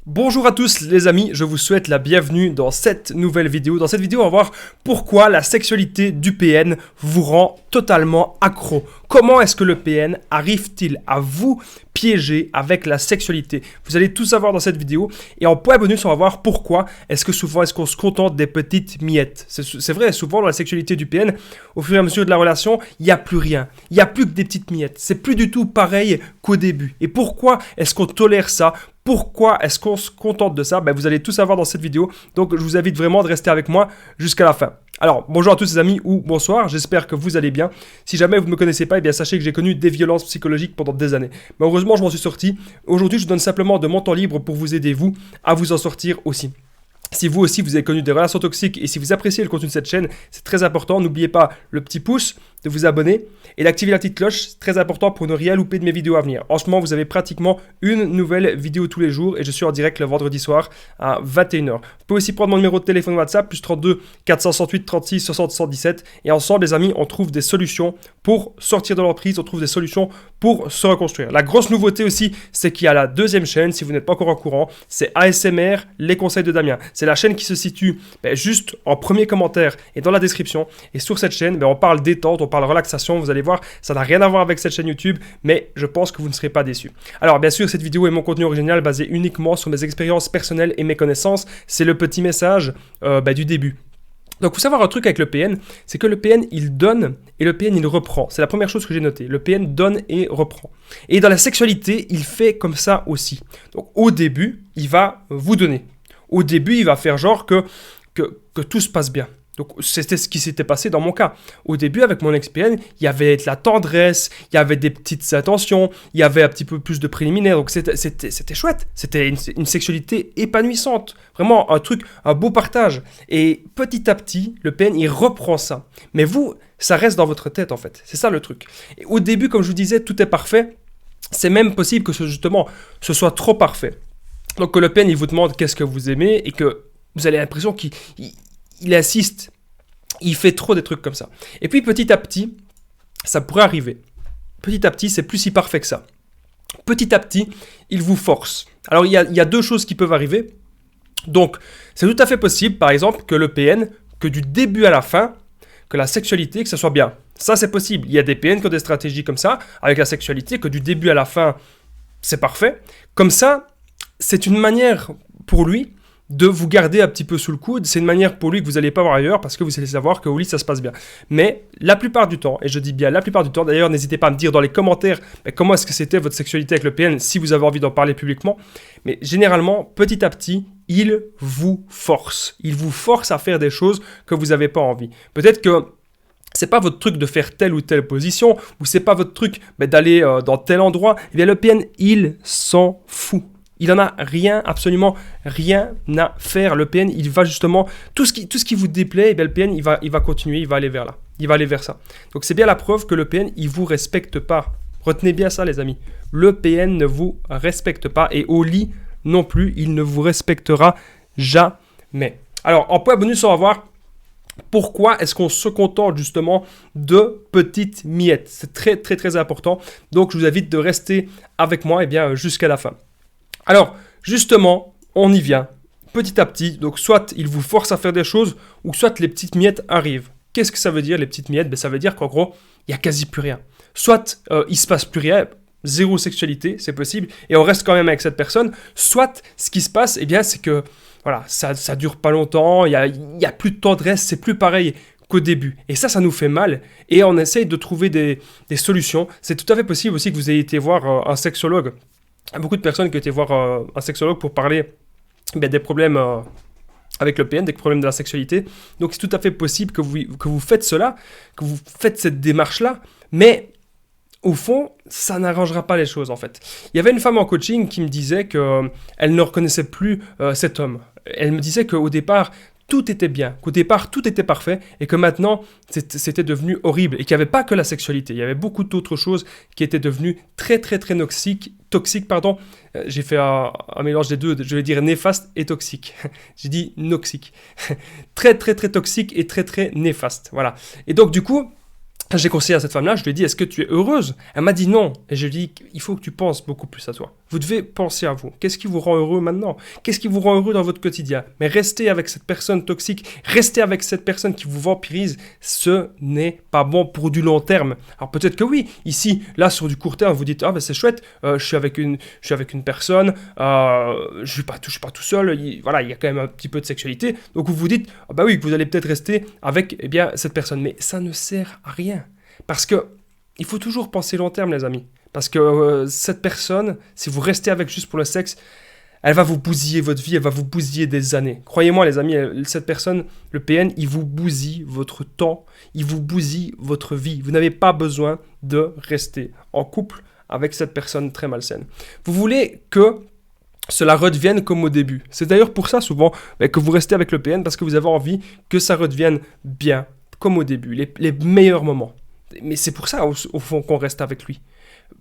Bonjour à tous les amis, je vous souhaite la bienvenue dans cette nouvelle vidéo. Dans cette vidéo, on va voir pourquoi la sexualité du PN vous rend totalement accro. Comment est-ce que le PN arrive-t-il à vous piéger avec la sexualité? Vous allez tout savoir dans cette vidéo. Et en point bonus, on va voir pourquoi est-ce qu'on se contente des petites miettes. C'est vrai, souvent dans la sexualité du PN, au fur et à mesure de la relation, il n'y a plus rien. Il n'y a plus que des petites miettes. C'est plus du tout pareil qu'au début. Et pourquoi est-ce qu'on tolère ça? Pourquoi est-ce qu'on se contente de ça? Vous allez tout savoir dans cette vidéo, donc je vous invite vraiment de rester avec moi jusqu'à la fin. Alors, bonjour à tous les amis ou bonsoir, j'espère que vous allez bien. Si jamais vous ne me connaissez pas, sachez que j'ai connu des violences psychologiques pendant des années. Mais heureusement, je m'en suis sorti. Aujourd'hui, je vous donne simplement de mon temps libre pour vous aider, vous, à vous en sortir aussi. Si vous aussi, vous avez connu des relations toxiques et si vous appréciez le contenu de cette chaîne, c'est très important. N'oubliez pas le petit pouce, de vous abonner et d'activer la petite cloche. C'est très important pour ne rien louper de mes vidéos à venir. En ce moment, vous avez pratiquement une nouvelle vidéo tous les jours et je suis en direct le vendredi soir à 21h. Vous pouvez aussi prendre mon numéro de téléphone WhatsApp, plus 32 468 36 60 117. Et ensemble, les amis, on trouve des solutions pour sortir de l'emprise, on trouve des solutions pour se reconstruire. La grosse nouveauté aussi, c'est qu'il y a la deuxième chaîne, si vous n'êtes pas encore au courant, c'est ASMR, les conseils de Damien. C'est la chaîne qui se situe juste en premier commentaire et dans la description. Et sur cette chaîne, on parle détente, on parle relaxation. Vous allez voir, ça n'a rien à voir avec cette chaîne YouTube, mais je pense que vous ne serez pas déçus. Alors, bien sûr, cette vidéo est mon contenu original basé uniquement sur mes expériences personnelles et mes connaissances. C'est le petit message du début. Donc, il faut savoir un truc avec le PN, c'est que le PN, il donne et le PN, il reprend. C'est la première chose que j'ai notée. Le PN donne et reprend. Et dans la sexualité, il fait comme ça aussi. Donc, au début, il va vous donner. Au début, il va faire genre que tout se passe bien. Donc, c'était ce qui s'était passé dans mon cas. Au début, avec mon ex-PN, il y avait de la tendresse, il y avait des petites attentions, il y avait un petit peu plus de préliminaires. Donc, c'était chouette. C'était une sexualité épanouissante. Vraiment, un beau partage. Et petit à petit, le PN, il reprend ça. Mais vous, ça reste dans votre tête, en fait. C'est ça le truc. Et au début, comme je vous disais, tout est parfait. C'est même possible que ce soit trop parfait. Donc, que le PN, il vous demande qu'est-ce que vous aimez et que vous avez l'impression qu'il insiste, il fait trop des trucs comme ça. Et puis petit à petit, ça pourrait arriver. Petit à petit, c'est plus si parfait que ça. Petit à petit, il vous force. Alors il y a deux choses qui peuvent arriver. Donc c'est tout à fait possible, par exemple, que le PN, que du début à la fin, que la sexualité, que ça soit bien. Ça c'est possible. Il y a des PN qui ont des stratégies comme ça, avec la sexualité, que du début à la fin, c'est parfait. Comme ça, c'est une manière pour lui de vous garder un petit peu sous le coude. C'est une manière pour lui que vous n'allez pas voir ailleurs parce que vous allez savoir qu'au lit, ça se passe bien. Mais la plupart du temps, et je dis bien la plupart du temps, d'ailleurs, n'hésitez pas à me dire dans les commentaires comment est-ce que c'était votre sexualité avec le PN si vous avez envie d'en parler publiquement. Mais généralement, petit à petit, il vous force. Il vous force à faire des choses que vous n'avez pas envie. Peut-être que c'est pas votre truc de faire telle ou telle position, ou c'est pas votre truc d'aller dans tel endroit. Eh bien, le PN, il s'en fout. Il n'en a absolument rien à faire. Le PN, il va justement, tout ce qui vous déplaît, le PN, il va continuer, il va aller vers là. Il va aller vers ça. Donc, c'est bien la preuve que le PN, il ne vous respecte pas. Retenez bien ça, les amis. Le PN ne vous respecte pas et au lit non plus, il ne vous respectera jamais. Alors, en point bonus, on va voir pourquoi est-ce qu'on se contente justement de petites miettes. C'est très, très, très important. Donc, je vous invite de rester avec moi jusqu'à la fin. Alors, justement, on y vient, petit à petit. Donc, soit il vous force à faire des choses, ou soit les petites miettes arrivent. Qu'est-ce que ça veut dire, les petites miettes? Ça veut dire qu'en gros, il n'y a quasi plus rien. Soit il ne se passe plus rien, zéro sexualité, c'est possible, et on reste quand même avec cette personne. Soit, ce qui se passe, c'est que voilà, ça dure pas longtemps, il y a plus de tendresse, c'est plus pareil qu'au début. Et ça nous fait mal, et on essaye de trouver des solutions. C'est tout à fait possible aussi que vous ayez été voir un sexologue. Il y a beaucoup de personnes qui ont été voir un sexologue pour parler des problèmes avec le PN, des problèmes de la sexualité. Donc c'est tout à fait possible que vous faites cela, que vous faites cette démarche-là, mais au fond, ça n'arrangera pas les choses en fait. Il y avait une femme en coaching qui me disait qu'elle ne reconnaissait plus cet homme. Elle me disait qu'au départ, tout était bien, qu'au départ, tout était parfait et que maintenant, c'était devenu horrible et qu'il n'y avait pas que la sexualité. Il y avait beaucoup d'autres choses qui étaient devenues très, très, très toxiques. J'ai fait un mélange des deux, je vais dire néfaste et toxique. J'ai dit noxique. Très, très, très toxique et très, très néfaste. Voilà. Et donc, du coup, j'ai conseillé à cette femme-là, je lui ai dit, est-ce que tu es heureuse? Elle m'a dit non. Et je lui ai dit, il faut que tu penses beaucoup plus à toi. Vous devez penser à vous. Qu'est-ce qui vous rend heureux maintenant? Qu'est-ce qui vous rend heureux dans votre quotidien? Mais rester avec cette personne toxique, rester avec cette personne qui vous vampirise, ce n'est pas bon pour du long terme. Alors peut-être que oui, ici, là, sur du court terme, vous dites, ah ben c'est chouette, je suis avec une personne, je suis pas tout seul, voilà, il y a quand même un petit peu de sexualité. Donc vous vous dites, ah ben oui, que vous allez peut-être rester avec cette personne. Mais ça ne sert à rien. Parce que il faut toujours penser long terme, les amis. Parce que cette personne, si vous restez avec juste pour le sexe, elle va vous bousiller votre vie, elle va vous bousiller des années. Croyez-moi, les amis, cette personne, le PN, il vous bousille votre temps, il vous bousille votre vie. Vous n'avez pas besoin de rester en couple avec cette personne très malsaine. Vous voulez que cela redevienne comme au début. C'est d'ailleurs pour ça souvent que vous restez avec le PN, parce que vous avez envie que ça redevienne bien, comme au début, les meilleurs moments. Mais c'est pour ça, au fond, qu'on reste avec lui.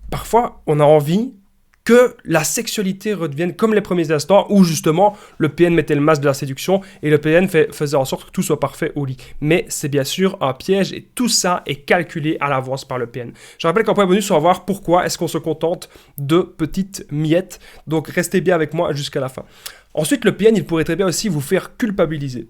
Parfois, on a envie que la sexualité redevienne comme les premiers instants où justement le PN mettait le masque de la séduction et le PN faisait en sorte que tout soit parfait au lit. Mais c'est bien sûr un piège et tout ça est calculé à l'avance par le PN. Je rappelle qu'en point bonus, on va voir pourquoi est-ce qu'on se contente de petites miettes. Donc restez bien avec moi jusqu'à la fin. Ensuite, le PN, il pourrait très bien aussi vous faire culpabiliser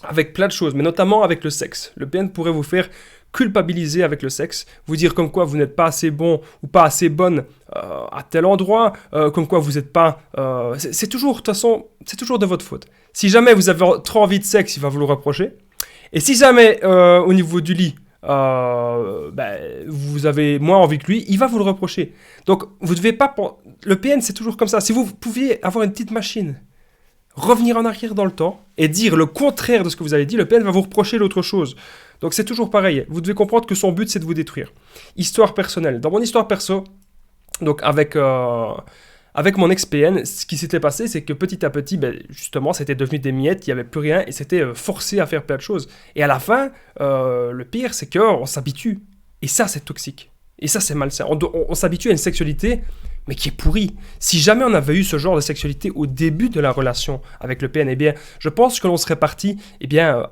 avec plein de choses, mais notamment avec le sexe. Le PN pourrait vous faire culpabiliser avec le sexe, vous dire comme quoi vous n'êtes pas assez bon ou pas assez bonne à tel endroit, comme quoi vous n'êtes pas... c'est toujours, de toute façon, c'est toujours de votre faute. Si jamais vous avez trop envie de sexe, il va vous le reprocher. Et si jamais, au niveau du lit, vous avez moins envie que lui, il va vous le reprocher. Donc, vous ne devez pas... Le PN, c'est toujours comme ça. Si vous pouviez avoir une petite machine, revenir en arrière dans le temps et dire le contraire de ce que vous avez dit, le PN va vous reprocher l'autre chose. Donc c'est toujours pareil, vous devez comprendre que son but c'est de vous détruire. Histoire personnelle, dans mon histoire perso, donc avec mon ex-PN, ce qui s'était passé c'est que petit à petit, justement c'était devenu des miettes, il n'y avait plus rien et c'était forcé à faire plein de choses. Et à la fin, le pire c'est qu'on s'habitue, et ça c'est toxique, et ça c'est malsain. On s'habitue à une sexualité mais qui est pourri. Si jamais on avait eu ce genre de sexualité au début de la relation avec le PN, eh bien, je pense que l'on serait parti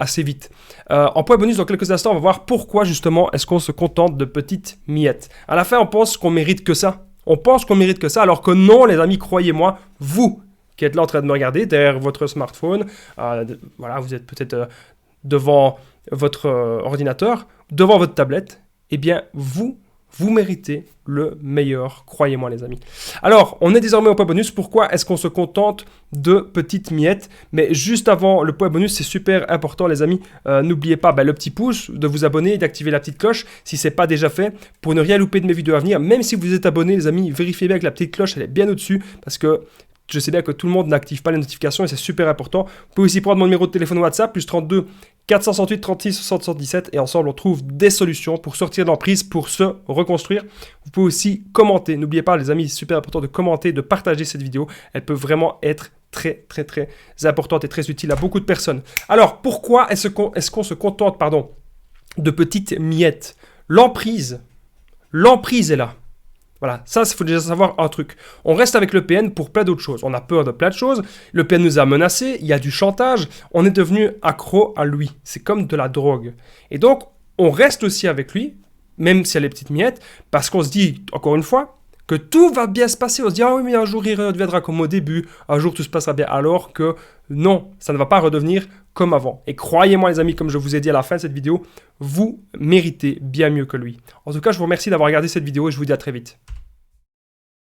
assez vite. En point bonus, dans quelques instants, on va voir pourquoi justement est-ce qu'on se contente de petites miettes. À la fin, on pense qu'on mérite que ça. On pense qu'on mérite que ça, alors que non, les amis, croyez-moi, vous qui êtes là en train de me regarder derrière votre smartphone, voilà, vous êtes peut-être devant votre ordinateur, devant votre tablette, eh bien, vous méritez le meilleur, croyez-moi les amis. Alors, on est désormais au point bonus. Pourquoi est-ce qu'on se contente de petites miettes? Mais juste avant le point bonus, c'est super important les amis. N'oubliez pas le petit pouce, de vous abonner et d'activer la petite cloche si ce n'est pas déjà fait pour ne rien louper de mes vidéos à venir. Même si vous êtes abonné les amis, vérifiez bien que la petite cloche elle est bien au-dessus parce que je sais bien que tout le monde n'active pas les notifications et c'est super important. Vous pouvez aussi prendre mon numéro de téléphone WhatsApp, plus 32 468 36 77 et ensemble on trouve des solutions pour sortir de l'emprise, pour se reconstruire. Vous pouvez aussi commenter. N'oubliez pas les amis, c'est super important de commenter, de partager cette vidéo. Elle peut vraiment être très importante et très utile à beaucoup de personnes. Alors pourquoi est-ce qu'on se contente de petites miettes? L'emprise est là. Voilà, ça, il faut déjà savoir un truc. On reste avec le PN pour plein d'autres choses. On a peur de plein de choses. Le PN nous a menacés, il y a du chantage. On est devenu accro à lui. C'est comme de la drogue. Et donc, on reste aussi avec lui, même s'il y a les petites miettes, parce qu'on se dit, encore une fois, que tout va bien se passer. On se dit, ah oui, mais un jour, il redeviendra comme au début. Un jour, tout se passera bien. Alors que non, ça ne va pas redevenir comme avant. Et croyez-moi, les amis, comme je vous ai dit à la fin de cette vidéo, vous méritez bien mieux que lui. En tout cas, je vous remercie d'avoir regardé cette vidéo et je vous dis à très vite.